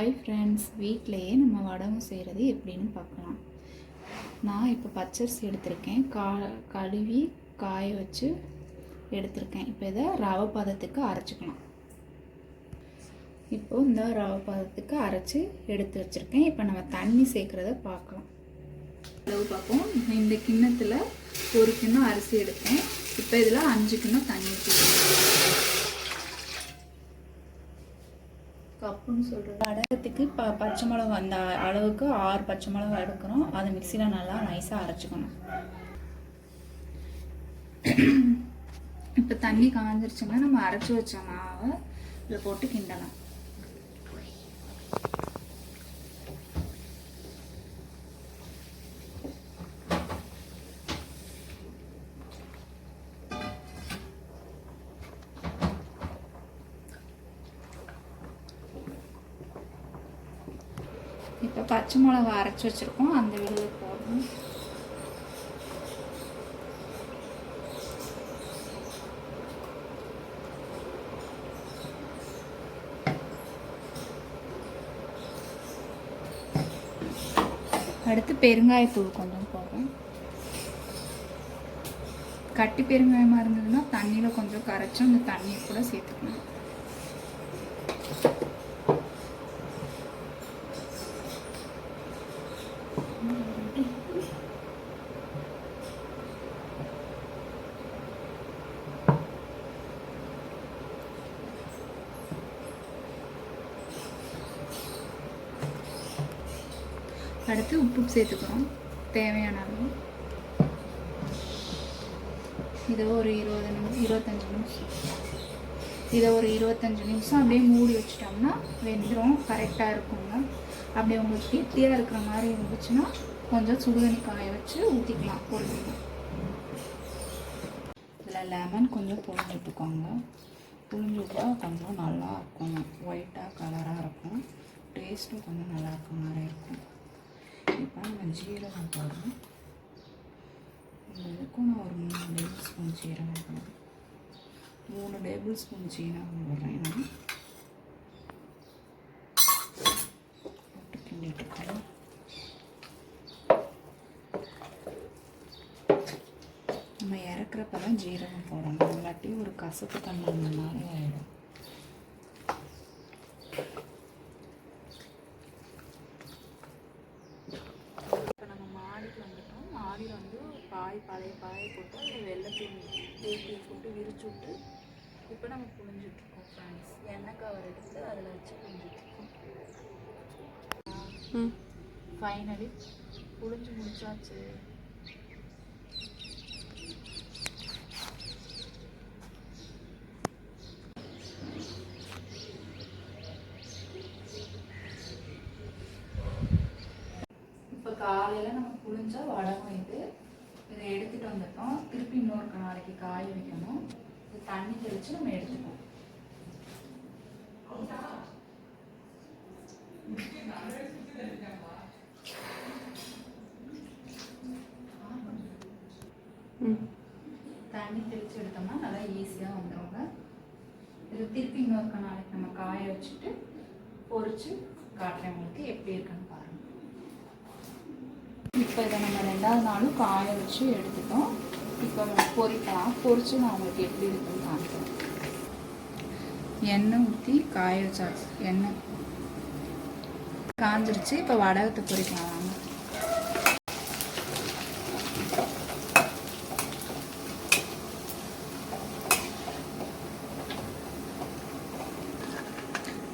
Hi friends, வீட்டிலையே நம்ம வடகம் செய்கிறது எப்படின்னு பார்க்கலாம். நான் இப்போ பச்சரிசி எடுத்திருக்கேன். கழுவி காய வச்சு எடுத்திருக்கேன். இப்போ இதை ரவை பதத்துக்கு அரைச்சிக்கலாம். இப்போது இந்த ரவை பதத்துக்கு அரைச்சி எடுத்து வச்சுருக்கேன். இப்போ நம்ம தண்ணி சேர்க்குறத பார்க்கலாம். அளவு பார்ப்போம். இந்த கிண்ணத்தில் 1 கிண்ணம் அரிசி எடுத்தேன். இப்போ இதில் 5 கிண்ணம் தண்ணி ஊற்றிக்கலாம். கப்புன்னு சொல்கிறது வடகத்துக்கு பச்சை மிளகா அந்த அளவுக்கு 6 பச்சை மிளகா எடுக்கணும். அதை மிக்சியில் நல்லா நைஸாக அரைச்சிக்கணும். இப்போ தண்ணி காஞ்சிருச்சுன்னா நம்ம அரைச்சி வச்ச மாவை இதில் போட்டு கிண்டலாம். இப்போ பச்சை மிளகா அரைச்சி வச்சுருக்கோம், அந்த விழுது போடணும். அடுத்து பெருங்காயத்தூள் கொஞ்சம் போடுறோம். கட்டி பெருங்காயமாக இருந்ததுன்னா தண்ணியில் கொஞ்சம் கரைச்சி அந்த தண்ணியை கூட சேர்த்துக்கணும். அடுத்து உப்பு சேர்த்துக்கிறோம் தேவையான அளவு. இதை ஒரு 25 நிமிஷம் இதை ஒரு 25 நிமிஷம் அப்படியே மூடி வச்சிட்டோம்னா வெந்துடும். கரெக்டாக இருக்குங்க. அப்படியே உங்களுக்கு கெட்டியாக இருக்கிற மாதிரி இருந்துச்சுன்னா கொஞ்சம் சுடுதண்ணி காய வச்சு ஊற்றிக்கலாம். பொருள் இதில் லெமன் கொஞ்சம் புழிஞ்சுட்டுக்கோங்க. புழிஞ்சுட்டா கொஞ்சம் நல்லா இருக்கும். ஒயிட்டாக கலராக இருக்கும். டேஸ்ட்டும் கொஞ்சம் நல்லா இருக்க மாதிரி இருக்கும். இப்போ நம்ம ஜீரகம் போடுறோம். இதுக்கும் நான் ஒரு 3 டேபிள் ஸ்பூன் ஜீரகம் போடுறேன். 3 டேபிள் ஸ்பூன் ஜீரகம் போடுறேன். நான் போட்டு கிண்டிட்டுக்கலாம். நம்ம இறக்குறப்ப தான் ஜீரகம் போடணும், இல்லாட்டி ஒரு கசப்பு தண்ணி மாதிரி ஆகிடும். மாடியில் வந்து பழைய பாயை போட்டு அதில் வெள்ளத்தையும் தேக்கியை போட்டு விரிச்சு விட்டு இப்போ நம்ம புழிஞ்சிட்ருக்கோம் ஃப்ரெண்ட்ஸ். எண்ணெய் கவர் எடுத்து அதில் வச்சு புழிஞ்சிட்ருக்கோம். ஃபைனலி புழிஞ்சு முடிச்சாச்சு. இப்போ காலையில் நம்ம புழிஞ்சா வடகம் இதை எடுத்துகிட்டு வந்துட்டோம். திருப்பி இன்னொரு நாளைக்கு காய வைக்கணும். இது தண்ணி தெளித்து நம்ம எடுத்துப்போம். தண்ணி தெளித்து எடுத்தோம்னா நல்லா ஈஸியாக வந்துடுங்க. இது திருப்பி இன்னொரு நாளைக்கு நம்ம காய வச்சுட்டு பொரிச்சு காட்டுறேன் உங்களுக்கு எப்படி இருக்குன்னு பாருங்கள். இப்போ இதை நம்ம 2வது நாளும் காய வச்சு எடுத்துட்டோம். இப்போ நம்ம பொரிக்கலாம். பொரிச்சு நான் உங்களுக்கு எப்படி இருக்குன்னு காமிக்கிறேன். எண்ணெய் ஊற்றி காய வச்சாச்சு. எண்ணெய் காஞ்சிருச்சு. இப்போ வடகத்தை பொரிக்கலாம் வாங்க.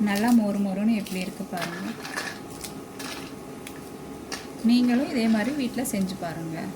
நல்லா மொறு மொறுன்னு எப்படி இருக்கு பாருங்கள். நீங்களும் இதே மாதிரி வீட்டில் செஞ்சு பாருங்கள்.